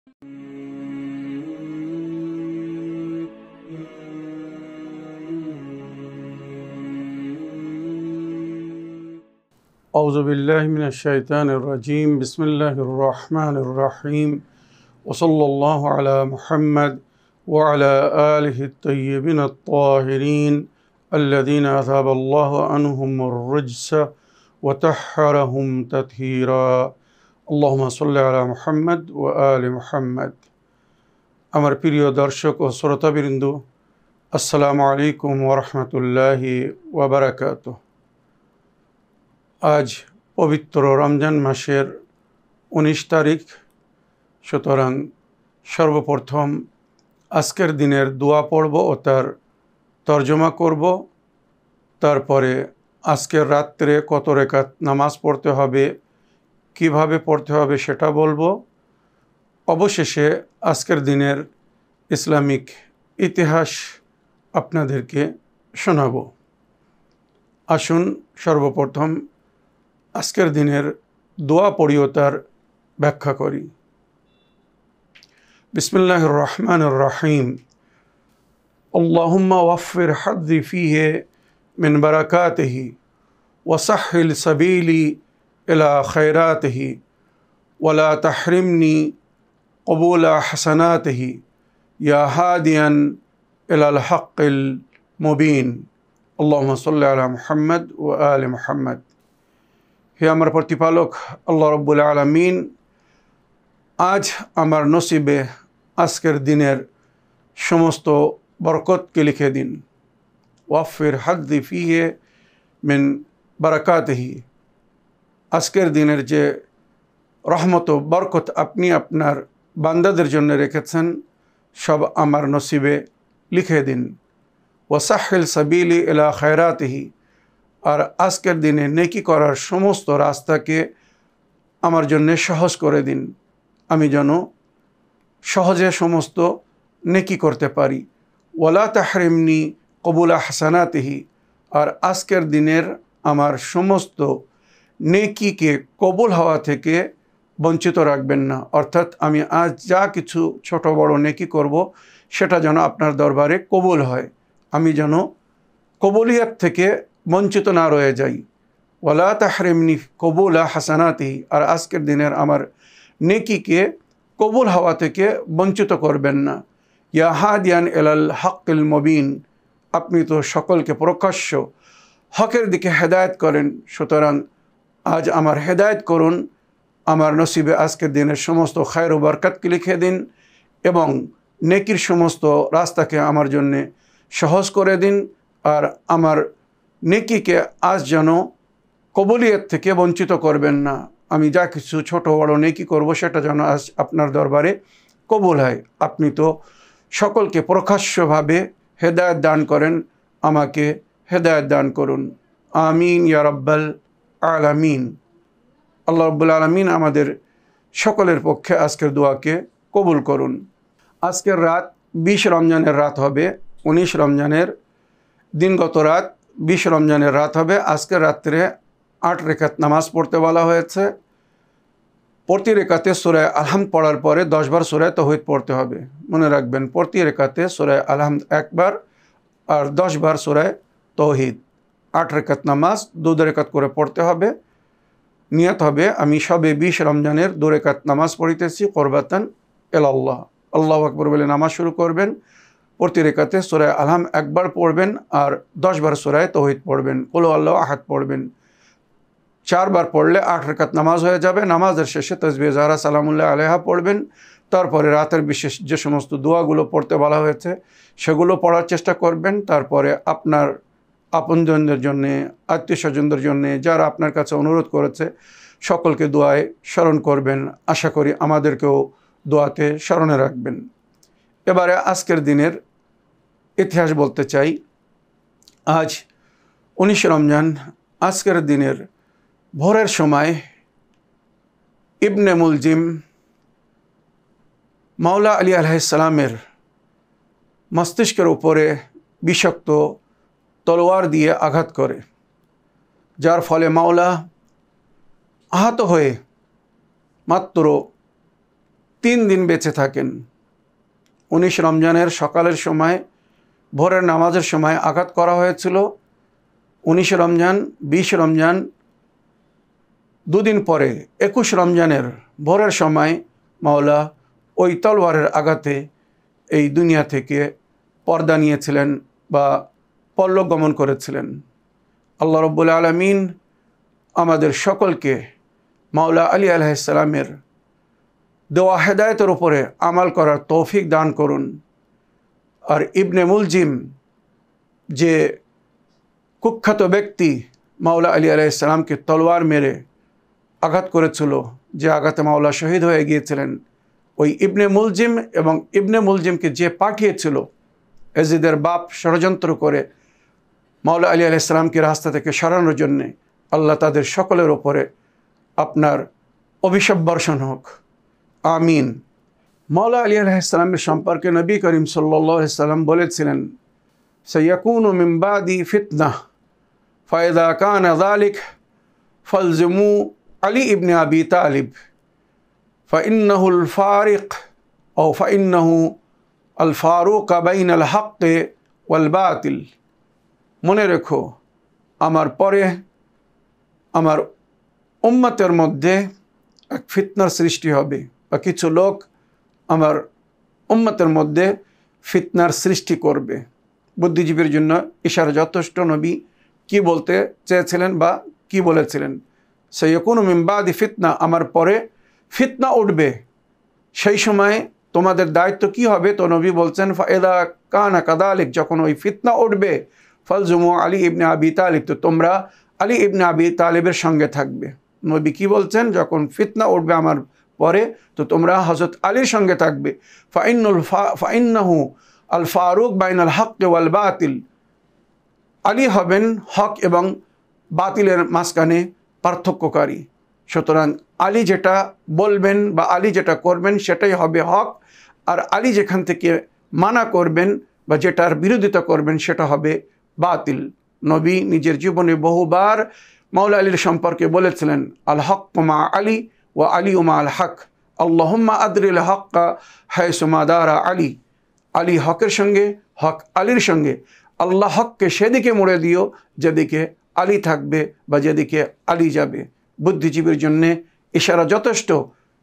أعوذ بالله من الشيطان الرجيم بسم الله الرحمن الرحيم وصلى الله على محمد وعلى آله الطيبين الطاهرين الذين أذهب الله عنهم الرجس وطهرهم تطهيرا اللهم صل على محمد وآل محمد আমার প্রিয় দর্শক ও শ্রোতাবৃন্দ আসসালামু আলাইকুম ওয়া রাহমাতুল্লাহি ওয়া বারাকাতুহু। আজ পবিত্র রমজান মাসের 19 তারিখ। সুতরাং সর্বপ্রথম আজকের দিনের দোয়া পড়ব ও তার তর্জমা করব। তারপরে আজকের রাত্রে কত রাকাত নামাজ পড়তে হবে, কিভাবে পড়তে হবে সেটা বলবো। অবশেষে আজকের দিনের ইসলামিক ইতিহাস আপনাদেরকে শোনাবো। আসুন সর্বপ্রথম আজকের দিনের দোয়া পড়ি ও তার ব্যাখ্যা করি। বিসমিল্লাহির রহমানির রহিম। আল্লাহুম্মা ওয়াফির হাদ্দি ফিহি মিন বারাকাতিহি ওয়া সাহহিল সাবিলি ইলা খায়রাতিহি ওয়া লা তাহরিমনি কবুলা হাসানাতিহি ইয়া হাদিয়ান ইলাল হাক্কিল মুবিন। আল্লাহুম্মা সাল্লি আলা মুহাম্মদ ওয়া আলি মুহাম্মদ। হে আমার প্রতিপালক আল্লাহ রাব্বুল আলামিন, আজ আমার নসিবে আজকের দিনের সমস্ত বরকতকে লিখে দিন। ওয়াফির হাদ্দি ফিহি মিন বারাকাতিহি, আজকের দিনের যে রহমত ও বরকত আপনি আপনার বান্দাদের জন্য রেখেছেন সব আমার নসিবে লিখে দিন। ওয়াসাহিল সাবিলি ইলা খায়রাতিহি, আর আজকের দিনে নেকি করার সমস্ত রাস্তাকে আমার জন্য সহজ করে দিন, আমি যেন সহজে সমস্ত নেকি করতে পারি। ওয়ালা তাহরিমনি কবুলা হাসানাতিহি, আর আজকের দিনের আমার সমস্ত নেকিকে কবুল হওয়া থেকে বঞ্চিত রাখবেন না। অর্থাৎ আমি আজ যা কিছু ছোট বড় নেকি করব সেটা যেন আপনার দরবারে কবুল হয়, আমি যেন কবুলিয়াত থেকে বঞ্চিত না রয়ে যাই। ওয়ালা তাহরিমনি কবুলা হাসানাতিহি, আর আজকের দিনের আমার নেকিকে কবুল হওয়া থেকে বঞ্চিত করবেন না। ইয়া হাদিয়ান ইলাল হাক্কিল মুবিন, আপনি তো সকলকে প্রকাশ্য হকের দিকে হেদায়েত করেন। সুতরাং আজ আমার হেদায়েত করুন, আমার নসিবে আজকের দিনের সমস্ত খায়র ও বরকতকে লিখে দিন এবং নেকির সমস্ত রাস্তাকে আমার জন্যে সহজ করে দিন। আর আমার নেকিকে আজ যেন কবুলিয়ত থেকে বঞ্চিত করবেন না, আমি যা কিছু ছোট বড় নেকি করব সেটা যেন আজ আপনার দরবারে কবুল হয়। আপনি তো সকলকে প্রকাশ্যভাবে হেদায়েত দান করেন, আমাকে হেদায়েত দান করুন। আমিন ইয়া রাব্বাল আলামিন। আল্লাহ রাব্বুল আলামিন আমাদের সকলের পক্ষে আজকের দোয়াকে কবুল করুন। আজকের রাত 20 রমজানের রাত হবে, 19 রমজানের দিনগত রাত 20 রমজানের রাত হবে। আজকের রাত্রে 8 রাকাত নামাজ পড়তে বলা হয়েছে। প্রতি রেকাতে সূরা আলহামদ পড়ার পরে 10 বার সূরা তাওহীদ পড়তে হবে। মনে রাখবেন, প্রতি রেকাতে সূরা আলহামদ একবার আর 10 বার সূরা তাওহীদ। 8 রাকাত নামাজ 2 রাকাত করে পড়তে হবে। নিয়ত হবে আমি সবে 20 রমজানের 2 রাকাত নামাজ পড়িতেছি কুরবাতান ইলাল্লাহ। আল্লাহু আকবার বলে নামাজ শুরু করবেন। প্রতি রেকাতে সূরা আলহামদ একবার পড়বেন আর 10 বার সূরা তাওহীদ পড়বেন, কুল আল্লাহু আহাদ পড়বেন। 4 বার পড়লে 8 রাকাত নামাজ হয়ে যাবে। নামাজের শেষে তাসবিহ জাহরা সালামুল্লাহ আলাইহা পড়বেন। তারপরে রাতের বিশেষ যে সমস্ত দোয়াগুলো পড়তে বলা হয়েছে সেগুলো পড়ার চেষ্টা করবেন। তারপরে আপনার আপনজনদের জন্যে, আত্মীয় স্বজনদের জন্যে যারা আপনার কাছে অনুরোধ করেছে সকলকে দোয়ায় স্মরণ করবেন। আশা করি আমাদেরকেও দোয়াতে স্মরণে রাখবেন। এবারে আজকের দিনের ইতিহাস বলতে চাই। আজ 19 রমজান। আজকের দিনের ভোরের সময় ইবনে মুলজিম মাওলা আলী আলাইহিস সালামের মস্তিষ্কের উপরে বিষাক্ত তলোয়ার দিয়ে আঘাত করে, যার ফলে মাওলা আহত হয়ে মাত্র 3 দিন বেঁচে থাকেন। 19 রমজানের সকালের সময় ভোরের নামাজের সময় আঘাত করা হয়েছিল। 19 রমজান, 20 রমজান, 2 দিন পরে 21 রমজানের ভোরের সময় মাওলা ওই তলোয়ারের আঘাতে এই দুনিয়া থেকে পর্দা নিয়েছিলেন বা পরলোক গমন করেছিলেন। আল্লাহ রব্বুল আলামিন আমাদের সকলকে মাওলা আলী আলাইহিস সালামের দেওয়া হেদায়েতের উপরে আমাল করার তৌফিক দান করুন। আর ইবনে মুলজিম যে কুখ্যাত ব্যক্তি মাওলা আলী আলাইহিস সালামকে তলোয়ার মেরে আঘাত করেছিল, যে আঘাতে মাওলা শহীদ হয়ে গিয়েছিলেন, ওই ইবনে মুলজিম এবং ইবনে মুলজিমকে যে পাঠিয়েছিল এজিদের বাপ ষড়যন্ত্র করে মাওলা আলী আলাইহিস সালামকে রাস্তা থেকে সরানোর জন্যে, আল্লাহ তাদের সকলের ওপরে আপনার অভিশাপ বর্ষণ হোক, আমিন। মাওলা আলী আলাইহিস সালামের সম্পর্কে নবী করিম সাল্লাল্লাহু আলাইহি ওয়াসাল্লাম বলেছিলেন, সায়াকুনু মিন বাদি ফিতনাহ ফাইযা কানা যালিক ফালজিমু আলী ইবনে আবি তালিব ফাইন্নাহুল ফারিক ও ফাইন্নাহু আল ফারুক বাইনাল হক ওয়াল বাতিল। মনে রেখো, আমার পরে আমার উম্মতের মধ্যে এক ফিতনার সৃষ্টি হবে, বা কিছু লোক আমার উম্মতের মধ্যে ফিতনার সৃষ্টি করবে। বুদ্ধিজীবীর জন্য ইশারা যথেষ্ট। নবী কি বলতে চেয়েছিলেন বা কি বলেছিলেন? সায়াকুনু মিন বাদি ফিতনা, আমার পরে ফিতনা উঠবে, সেই সময় তোমাদের দায়িত্ব কি হবে? তো নবী বলছেন, ফাইদা কানা কাদালিক, যখন ওই ফিতনা উঠবে, ফালজুমু আলী ইবনে আবি তালিব, তো তোমরা আলী ইবনে আবি তালিবের সঙ্গে থাকবে। নবী কি বলছেন? যখন ফিতনা উঠবে আমার পরে, তো তোমরা হযরত আলীর সঙ্গে থাকবে। ফাইন্নাহু আল ফারুক বাইনাল হক ওয়াল বাতিল, আলী হবেন হক এবং বাতিলের মাঝখানে পার্থক্যকারী। সুতরাং আলী যেটা বলবেন বা আলী যেটা করবেন সেটাই হবে হক, আর আলী যেখান থেকে মানা করবেন বা যেটার বিরোধিতা করবেন সেটা হবে বাতিল। নবী নিজের জীবনে বহুবার মাওলা আলীর সম্পর্কে বলেছিলেন, আল হক মা আলী ওয়া আলী মা আল হক, আল্লাহুম্মা আদরিল হক্কা হায়সুমা দারা আলী। আলী হকের সঙ্গে, হক আলীর সঙ্গে, আল্লাহ হককে সেদিকে মোড়ে দিও যেদিকে আলী থাকবে বা যেদিকে আলী যাবে। বুদ্ধিজীবীর জন্যে ইশারা যথেষ্ট।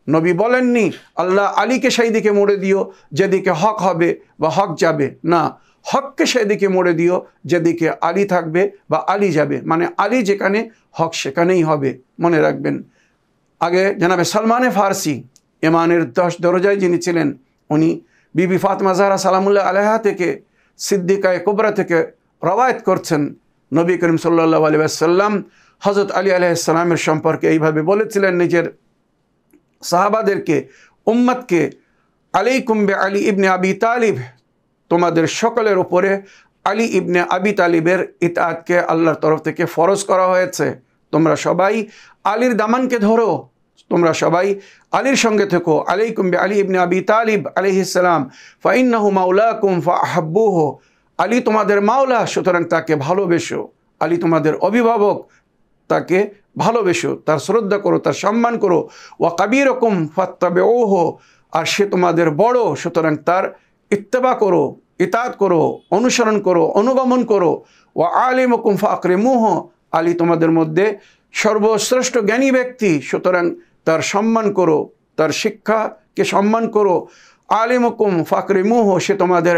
নবী বলেননি আল্লাহ আলীকে সেই দিকে মোড়ে দিও যেদিকে হক হবে বা হক যাবে, না, হককে সেদিকে মোড়ে দিও যেদিকে আলী থাকবে বা আলী যাবে, মানে আলী যেখানে হক সেখানেই হবে। মনে রাখবেন। আগে জনাবে সালমানে ফারসি, ইমানের 10 দরজায় যিনি ছিলেন, উনি বিবি ফাতেমা জাহরা সালামুল্লাহ আলাইহা থেকে, সিদ্দিকায়ে কুবরা থেকে রওয়ায়াত করছেন, নবী করিম সাল্লাল্লাহু আলাইহি ওয়াসাল্লাম হযরত আলী আলাইহিস সালামের সম্পর্কে এইভাবে বলেছিলেন নিজের সাহাবাদেরকে, উম্মতকে, আলাইকুম বে আলী ইবনে আবি তালিব, তোমাদের সকলের উপরে আলী ইবনে আবি তালিবের ইতাআতকে আল্লাহর তরফ থেকে ফরজ করা হয়েছে। তোমরা সবাই আলীর দামানকে ধরো, তোমরা সবাই আলীর সঙ্গে থেকো। আলাইকুম বে আলী ইবনে আবি তালিব আলাইহিস সালাম ফাইন্নাহু মাওলাকুম ফাহাব্বুহু, আলী তোমাদের মাওলা, সুতরাং তাকে ভালোবেসো। আলী তোমাদের অভিভাবক, তাকে ভালোবেসো, তার শ্রদ্ধা করো, তার সম্মান করো। ওয়া কাবীরকুম ফাত্তাবিউহু, আর সে তোমাদের বড়, সুতরাং তার ইত্তেবা করো, ইতাআত করো, অনুসরণ করো, অনুগমন করো। ওয়া আলিমুকুম ফাকরিমুহু, আলী তোমাদের মধ্যে সর্বশ্রেষ্ঠ জ্ঞানী ব্যক্তি, সুতরাং তার সম্মান করো, তার শিক্ষাকে সম্মান করো। আলিমুকুম ফাকরিমুহু, সে তোমাদের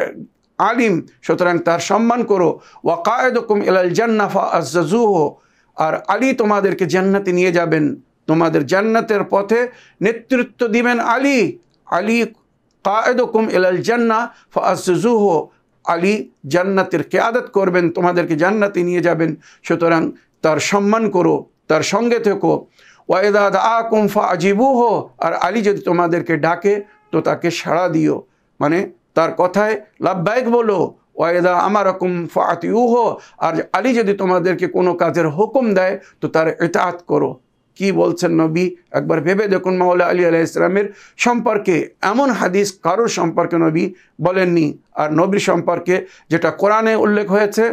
আলিম, সুতরাং তার সম্মান করো। ওয়া কায়েদুকুম ইলাল জান্নাহ ফাআজ্জুহু, আর আলী তোমাদেরকে জান্নাতে নিয়ে যাবেন, তোমাদের জান্নাতের পথে নেতৃত্ব দিবেন আলী। আলী কায়েদুকুম ইলাল জান্নাহ ফাআজ্জুহু, আলী জান্নাতের কিয়াদত করবেন, তোমাদেরকে জান্নাতে নিয়ে যাবেন, সুতরাং তার সম্মান করো, তার সঙ্গে থেকো। ওয়া ইযা দাআকুম ফাআজিবুহু, আর আলী যদি তোমাদেরকে ডাকে তো তাকে সাড়া দিও, মানে তার কথায় লাব্বাইক বলো। ওয়া ইযা আমারাকুম ফাআতিউহু, আর আলী যদি তোমাদেরকে কোনো কাজের হুকুম দেয় তো তার ইতাআত করো। কি বলছেন নবী? একবার ভেবে দেখুন, মাওলা আলী আলাইহিস সালামের সম্পর্কে এমন হাদিস কারোর সম্পর্কে নবী বলেননি। আর নবীর সম্পর্কে যেটা কোরআনে উল্লেখ হয়েছে,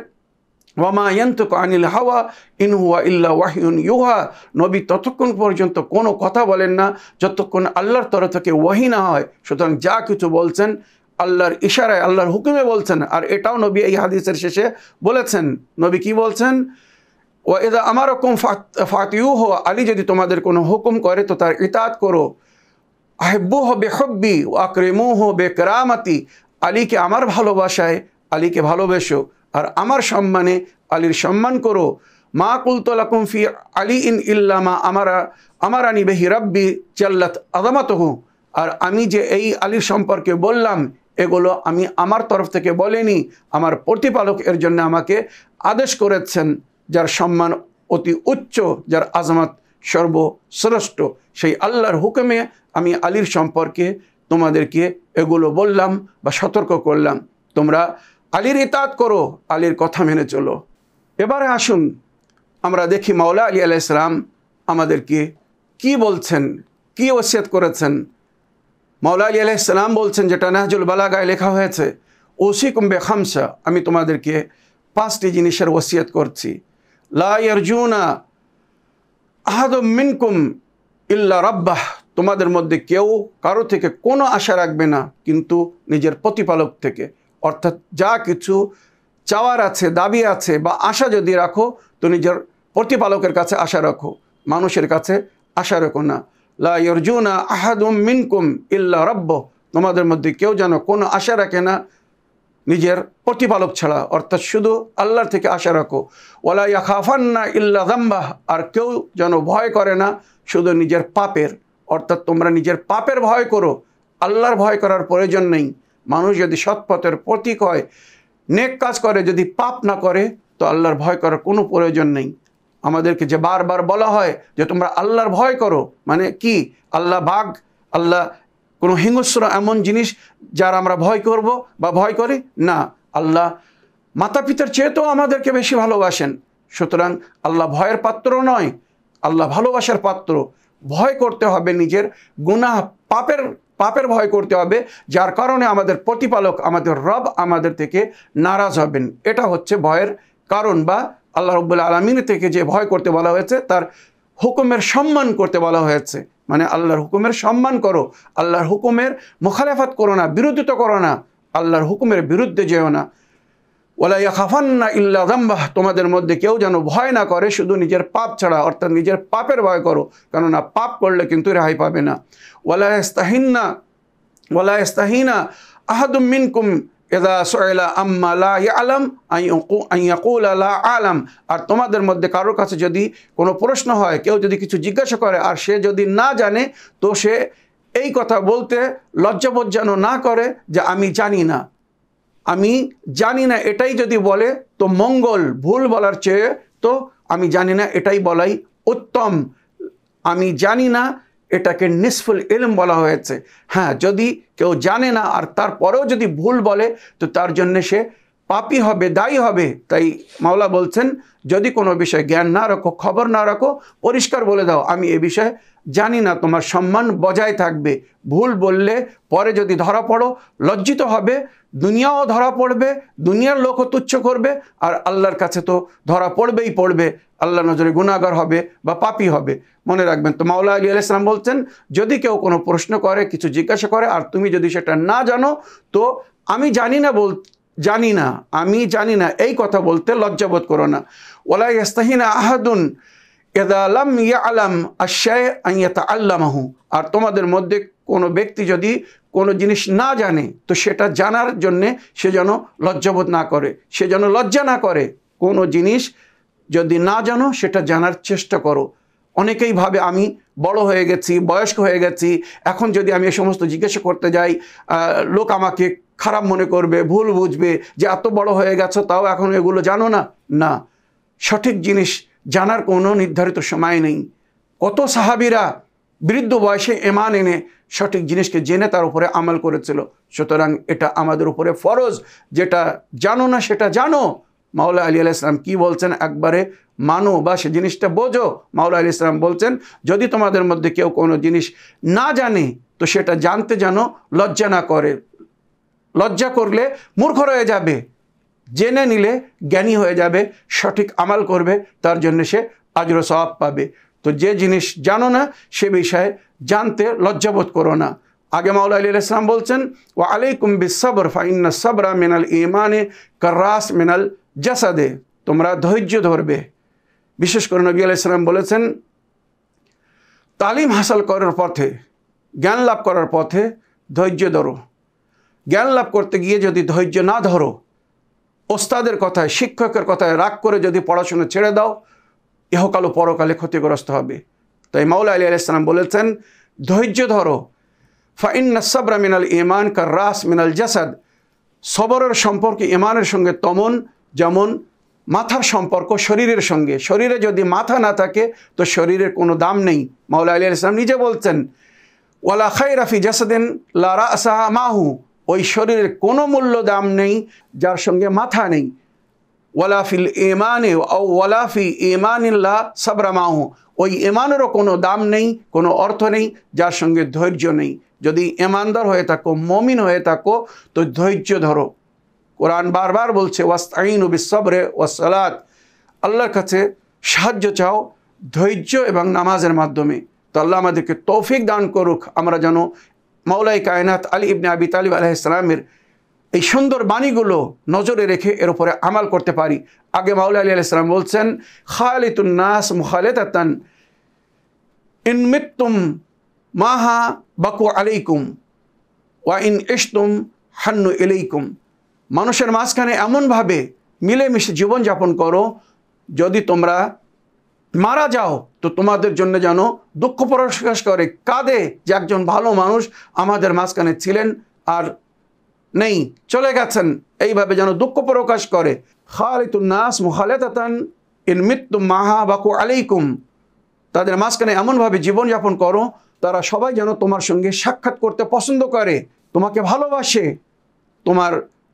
ওয়ামা ইয়ান্তিকু আনিল হাওয়া ইন হুয়া ইল্লা ওয়াহয়ুন ইউহা, নবী ততক্ষণ পর্যন্ত কোনো কথা বলেন না যতক্ষণ আল্লাহর তরফ থেকে ওয়াহি না হয়। সুতরাং যা কিছু বলছেন আল্লাহর ইশারায়, আল্লাহর হুকুমে বলছেন। আর এটাও নবী এই হাদিসের শেষে বলেছেন। নবী কি বলছেন? ওয়া ইযা আমারাকুম ফাতিউহু, আলী যদি তোমাদের কোনো হুকুম করে তো তার ইতাআত করো। আহিব্বুহু বিহুব্বি ওয়া আকরিমুহু বিকরামাতি, আলীকে আমার ভালোবাসায় আলীকে ভালোবেসো, আর আমার সম্মানে আলীর সম্মান করো। মা কুলতু লাকুম ফি আলিইন ইল্লা মা আমারানি বিহি রাব্বি জাল্লাত আযামাতুহু, আর আমি যে এই আলীর সম্পর্কে বললাম এগুলো আমি আমার তরফ থেকে বলিনি, আমার প্রতিপালক এর জন্য আমাকে আদেশ করেছেন, যার সম্মান অতি উচ্চ, যার আজমত সর্বশ্রেষ্ঠ, সেই আল্লাহর হুকুমে আমি আলীর সম্পর্কে তোমাদেরকে এগুলো বললাম বা সতর্ক করলাম। তোমরা আলীর ইতাআত করো, আলীর কথা মেনে চলো। এবারে আসুন আমরা দেখি মাওলা আলী আলাইহিস সালাম আমাদেরকে কি বলছেন, কি ওসিয়ত করেছেন। মাওলা আলী আলাইহিস সালাম বলছেন, যেটা নাহজুল বালাগায় লেখা হয়েছে, উসিকুম বিখামসা, আমি তোমাদেরকে 5টি জিনিসের ওসিয়ত করছি। লা ইয়ারজুনা আহাদুম মিনকুম ইল্লা রাব্বাহ, তোমাদের মধ্যে কেউ কারো থেকে কোনো আশা রাখবে না কিন্তু নিজের প্রতিপালক থেকে। অর্থাৎ যা কিছু চাওয়ার আছে, দাবি আছে বা আশা যদি রাখো তো নিজের প্রতিপালকের কাছে আশা রাখো, মানুষের কাছে আশা রাখো না। লা ইয়ারজুনা আহাদুম মিনকুম ইল্লা রাব্বাহ, তোমাদের মধ্যে কেউ যেন কোনো আশা রাখে না নিজের প্রতিপালক ছাড়া, অর্থাৎ শুধু আল্লাহর থেকে আশা রাখো। ওয়ালা ইয়াখাফান্না ইল্লা যামবাহ, আর কেউ যেন ভয় করে না শুধু নিজের পাপের, অর্থাৎ তোমরা নিজের পাপের ভয় করো, আল্লাহর ভয় করার প্রয়োজন নেই। মানুষ যদি সৎপথের প্রতীক হয়, নেক কাজ করে, যদি পাপ না করে, তো আল্লাহর ভয় করার কোনো প্রয়োজন নেই। আমাদেরকে যে বারবার বলা হয় যে তোমরা আল্লাহর ভয় করো, মানে কি? আল্লাহ বাঘ, আল্লাহ কোনো হিংস্র এমন জিনিস যার আমরা ভয় করব বা ভয় করি না। আল্লাহ মাতা পিতার চেয়েতেও আমাদেরকে বেশি ভালোবাসেন। সুতরাং আল্লাহ ভয়ের পাত্র নয়, আল্লাহ ভালোবাসার পাত্র। ভয় করতে হবে নিজের গুনাহ, পাপের ভয় করতে হবে, যার কারণে আমাদের প্রতিপালক, আমাদের রব আমাদের থেকে নারাজ হবেন। এটা হচ্ছে ভয়ের কারণ, বা আল্লাহ রাব্বুল আলামিন থেকে যে ভয় করতে বলা হয়েছে তার হুকুমের সম্মান করতে বলা হয়েছে। মানে আল্লাহর হুকুমের সম্মান করো, আল্লাহর হুকুমের মুখালেফাত করো না, বিরোধিতা করো না, আল্লাহর হুকুমের বিরুদ্ধে যেও না। ওয়ালা ইয়াখাফান্না ইল্লা যামবাহ, তোমাদের মধ্যে কেউ যেন ভয় না করে শুধু নিজের পাপ ছাড়া, অর্থাৎ নিজের পাপের ভয় করো, কেননা পাপ করলে কিন্তু রেহাই পাবে না। ওয়ালা ইস্তাহিনা আহাদুম মিনকুম ইযা সুইলা আম্মা লা ইয়ালাম আন ইয়াকুলা লা আলাম, আর তোমাদের মধ্যে কারোর কাছে যদি কোনো প্রশ্ন হয়, কেউ যদি কিছু জিজ্ঞাসা করে আর সে যদি না জানে, তো সে এই কথা বলতে লজ্জাবোধ যেন না করে যে আমি জানি না, আমি জানি না এটাই যদি বলে তো মঙ্গল। ভুল বলার চেয়ে তো আমি জানি না এটাই বলাই উত্তম। আমি জানি না এটাকে নিসফুল ইলম বলা হয়েছে। হ্যাঁ, যদি কেউ জানে না আর তারপরেও যদি ভুল বলে তো তার জন্য সে পাপী হবে, দায়ী হবে। তাই মাওলা বলছেন, যদি কোনো বিষয়ে জ্ঞান না রাখো, খবর না রাখো, পরিষ্কার বলে দাও আমি এ বিষয়ে জানি না, তোমার সম্মান বজায় থাকবে। ভুল বললে পরে যদি ধরা পড়ো লজ্জিত হবে, দুনিয়াও ধরা পড়বে, দুনিয়ার লোকও তুচ্ছ করবে, আর আল্লাহর কাছে তো ধরা পড়বেই পড়বে, আল্লাহ নজরে গুনাহগার হবে বা পাপী হবে। মনে রাখবেন। তো মাওলা আলী আলাইহিস সালাম বলছেন, যদি কেউ কোনো প্রশ্ন করে, কিছু জিজ্ঞাসা করে, আর তুমি যদি সেটা না জানো তো আমি জানি না, আমি জানি না এই কথা বলতে লজ্জাবোধ করো না। ওয়ালা ইয়াস্তাহিনা আহাদুন ইযা লাম ইয়ালাম আশ-শাই আন ইয়াতাআল্লামাহু, আর তোমাদের মধ্যে কোনো ব্যক্তি যদি কোনো জিনিস না জানে তো সেটা জানার জন্যে সে যেন লজ্জাবোধ না করে, সে যেন লজ্জা না করে। কোনো জিনিস যদি না জানো সেটা জানার চেষ্টা করো। অনেকেই ভাবে আমি বড় হয়ে গেছি, বয়স্ক হয়ে গেছি, এখন যদি আমি এ সমস্ত জিজ্ঞাসা করতে যাই লোক আমাকে খারাপ মনে করবে, ভুল বুঝবে যে এত বড় হয়ে গেছো তাও এখন এগুলো জানো না। না, সঠিক জিনিস জানার কোনো নির্ধারিত সময় নেই। কত সাহাবীরা বৃদ্ধ বয়সে ঈমান এনে সঠিক জিনিসকে জেনে তার উপরে আমল করেছিল। সুতরাং এটা আমাদের উপরে ফরজ, যেটা জানো না সেটা জানো। মাওলা আলী আলাইহিস সালাম কি বলছেন, একবারে মানো বা সে জিনিসটা বোঝো। মাওলা আলী সালাম বলছেন, যদি তোমাদের মধ্যে কেউ কোনো জিনিস না জানে তো সেটা জানতে যেন লজ্জা না করে, লজ্জা করলে মূর্খ রয়ে যাবে। জেনে নিলে জ্ঞানী হয়ে যাবে, সঠিক আমাল করবে, তার জন্য সে আজর সওয়াব পাবে। তো যে জিনিস জানো না সে বিষয়ে জানতে লজ্জাবোধ করো না। আগে মাওলা আলী আলাইহিস সালাম বলছেন, ওয়া আলাইকুম বিসসবর ফাইন্না সবরা মিনাল ঈমানে কাররাস মিনাল জাসাদে, তোমরা ধৈর্য ধরবে। বিশেষ করে নবী আলাইহিস সালাম বলেছেন, তালিম হাসিল করার পথে, জ্ঞান লাভ করার পথে ধৈর্য ধরো। জ্ঞান লাভ করতে গিয়ে যদি ধৈর্য না ধরো, ওস্তাদের কথায়, শিক্ষকের কথায় রাগ করে যদি পড়াশোনা ছেড়ে দাও, ইহকাল ও পরকালে ক্ষতিগ্রস্ত হবে। তাই মাওলা আলী আলাইহিস সালাম বলেছেন, ধৈর্য ধরো। ফাইন্না সাবরা মিনাল ঈমান কাররাস মিনাল জাসাদ, সবরের সম্পর্ক ঈমানের সঙ্গে তমন যেমন মাথার সম্পর্ক শরীরের সঙ্গে। শরীরে যদি মাথা না থাকে তো শরীরের কোনো দাম নেই। মাওলা আলী আলাইহিস সালাম নিজে বলছেন, ওয়ালা খায়রা ফি জাসাদিন লা রাসা মাহু, ওই শরীরের কোনো মূল্য দাম নেই যার সঙ্গে মাথা নেই। ওয়ালা ফিল ঈমানে ওয়ালা ফি ঈমানিল্লাহ সাবরা মাহু, ওই ঈমানেরও কোনো দাম নেই, কোনো অর্থ নেই যার সঙ্গে ধৈর্য নেই। যদি ঈমানদার হয়ে থাকো, মুমিন হয়ে থাকো, তো ধৈর্য ধরো। কোরআন বারবার বলছে, ওয়াস্তাইনু বিসসবরে ওয়াসসালাত, আল্লাহর কাছে সাহায্য চাও ধৈর্য এবং নামাজের মাধ্যমে। তো আল্লাহ আমাদেরকে তৌফিক দান করুক, আমরা যেন মাওলাই কায়নাত আলী ইবনে আবি তালিব আলাইহিস সালামের এই সুন্দর বাণীগুলো নজরে রেখে এর উপরে আমাল করতে পারি। আগে মাওলা আলী আলাইহিস সালাম বলছেন, খালিতুন নাস মুখালাতাতান ইন মিত্তুম মাহা বাকু আলাইকুম ওয়া ইন ইশতুম হান্নু ইলাইকুম, মানুষের মাঝখানে এমনভাবে মিলেমিশে জীবনযাপন করো, যদি তোমরা মারা যাও তো তোমাদের জন্য যেন দুঃখ প্রকাশ করে, কাঁদে যে একজন ভালো মানুষ আমাদের মাঝখানে ছিলেন আর নেই, চলে গেছেন, এইভাবে যেন দুঃখ প্রকাশ করে। খালিতুন নাস মুখালাতাতান ইন মিত্তুম মাহা বাকু আলাইকুম, তাদের মাঝখানে এমনভাবে জীবনযাপন করো তারা সবাই যেন তোমার সঙ্গে সাক্ষাৎ করতে পছন্দ করে, তোমাকে ভালোবাসে, তোমার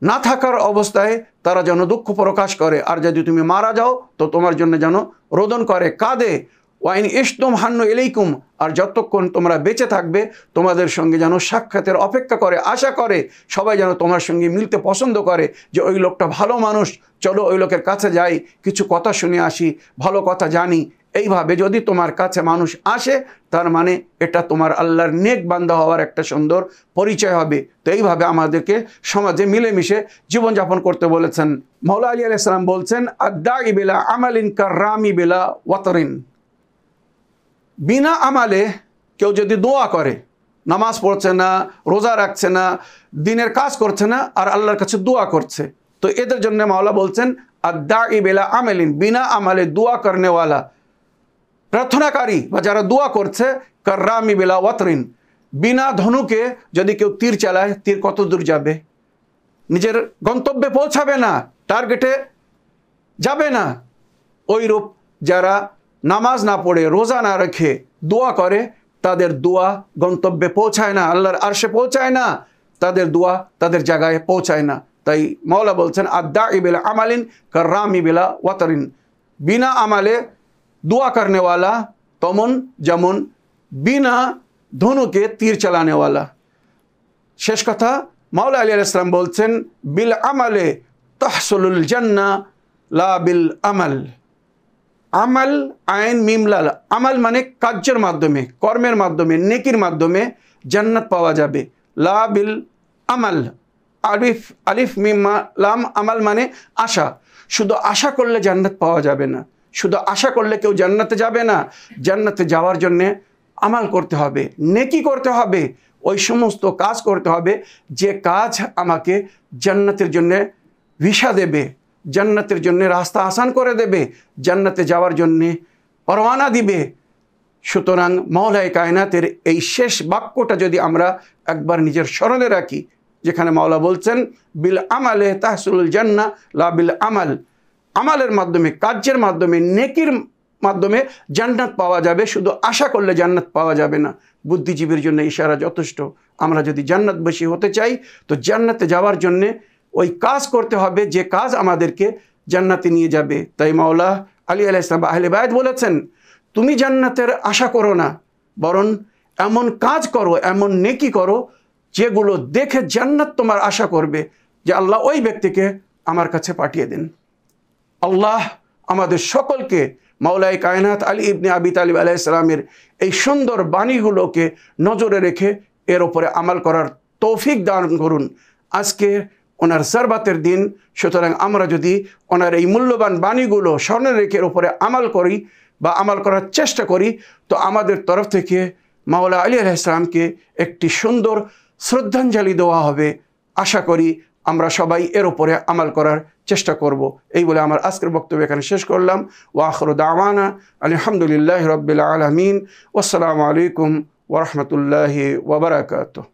না থাকার অবস্থায় তারা যেন দুঃখ প্রকাশ করে, আর যদি তুমি মারা যাও তো তোমার জন্য যেন রোদন করে, কাঁদে। ওয়াইন ইশতুম হান্নু ইলাইকুম, আর যতক্ষণ তোমরা বেঁচে থাকবে তোমাদের সঙ্গে যেন সাক্ষাতের অপেক্ষা করে, আশা করে, সবাই যেন তোমার সঙ্গে মিলতে পছন্দ করে, যে ওই লোকটা ভালো মানুষ, চলো ওই লোকের কাছে যাই, কিছু কথা শুনে আসি, ভালো কথা জানি। এইভাবে যদি তোমার কাছে মানুষ আসে তার মানে এটা তোমার আল্লাহর নেক বান্দা হওয়ার একটা সুন্দর পরিচয় হবে। তো এইভাবে আমাদেরকে সমাজে মিলেমিশে জীবনযাপন করতে বলেছেন। মাওলা আলী আলাইহিস সালাম বলছেন, আদ-দাঈ বিলা আমালিন কাররামি বিলা ওয়াতরিন, বিনা আমালে কেউ যদি দোয়া করে, নামাজ পড়ছে না, রোজা রাখছে না, দিনের কাজ করছে না, আর আল্লাহর কাছে দোয়া করছে, তো এদের জন্য মাওলা বলছেন, আদ-দাঈ বিলা আমালিন, বিনা আমালে দোয়া করনেওয়ালা, প্রার্থনাকারী বা যারা দোয়া করছে, কাররামি বিলা ওয়াতরিন, বিনা ধনুকে যদি কেউ তীর চালায়, তীর কত দূর যাবে, নিজের গন্তব্যে পৌঁছাবে না, টার্গেটে যাবে না। ওইরূপ যারা নামাজ না পড়ে, রোজা না রেখে দোয়া করে, তাদের দোয়া গন্তব্যে পৌঁছায় না, আল্লাহর আরশে পৌঁছায় না, তাদের দোয়া তাদের জায়গায় পৌঁছায় না। তাই মাওলা বলছেন, আদ-দাঈ বিলা আমালিন কাররামি বিলা ওয়াতরিন, বিনা আমালে দোয়া করনেওয়ালা তমন যেমন বিনা ধনুকে তীর চালানেওয়ালা। শেষ কথা, মাওলা আলী আলাইহিস সালাম বলছেন, বিল আমালে তাহসুলুল জান্নাহ লা বিল আমাল। আমাল আইন মিম লাল, আমাল মানে কার্যের মাধ্যমে, কর্মের মাধ্যমে, নেকির মাধ্যমে জান্নাত পাওয়া যাবে। লা বিল আমাল, আলিফ মিম লাম, আমাল মানে আশা। শুধু আশা করলে জান্নাত পাওয়া যাবে না, শুধু আশা করলে কেউ জান্নাতে যাবে না। জান্নাতে যাওয়ার জন্যে আমাল করতে হবে, নেকি করতে হবে, ওই সমস্ত কাজ করতে হবে যে কাজ আমাকে জান্নাতের জন্যে ভিসা দেবে, জান্নাতের জন্য রাস্তা আসান করে দেবে, জান্নাতে যাওয়ার জন্যে পরওয়ানা দিবে। সুতরাং মাওলাই কায়নাতের এই শেষ বাক্যটা যদি আমরা একবার নিজের স্মরণে রাখি, যেখানে মাওলা বলছেন, বিল আমালে তাহসুলুল জান্নাহ লা বিল আমাল, আমালের মাধ্যমে, কার্যের মাধ্যমে, নেকির মাধ্যমে জান্নাত পাওয়া যাবে, শুধু আশা করলে জান্নাত পাওয়া যাবে না। বুদ্ধিজীবীর জন্য ইশারা যথেষ্ট। আমরা যদি জান্নাতবাসী হতে চাই তো জান্নাতে যাওয়ার জন্যে ওই কাজ করতে হবে যে কাজ আমাদেরকে জান্নাতে নিয়ে যাবে। তাই মাওলা আলী আলাইহিস সালাম আহলে বায়ত বলেছেন, তুমি জান্নাতের আশা করো না, বরং এমন কাজ করো, এমন নেকি করো যেগুলো দেখে জান্নাত তোমার আশা করবে, যে আল্লাহ ওই ব্যক্তিকে আমার কাছে পাঠিয়ে দিন। আল্লাহ আমাদের সকলকে মাওলাই কায়নাত আলী ইবনে আবি তালিব আলাইহিস সালামের এই সুন্দর বাণীগুলোকে নজরে রেখে এর ওপরে আমাল করার তৌফিক দান করুন। আজকে ওনার জারবাতের দিন, সুতরাং আমরা যদি ওনার এই মূল্যবান বাণীগুলো স্মরণে রেখে এর ওপরে আমাল করি বা আমাল করার চেষ্টা করি, তো আমাদের তরফ থেকে মাওলা আলী আলাইহিস সালামকে একটি সুন্দর শ্রদ্ধাঞ্জলি দেওয়া হবে। আশা করি আমরা সবাই এর ওপরে আমাল করার চেষ্টা করব। এই বলে আমার আজকের বক্তব্য এখানে শেষ করলাম। ওয়া আখিরু দাওয়ানা আলহামদুলিল্লাহি রাব্বিল আলামিন। ওয়াসসালামু আলাইকুম ওয়া রাহমাতুল্লাহি ওয়া বারাকাতুহু।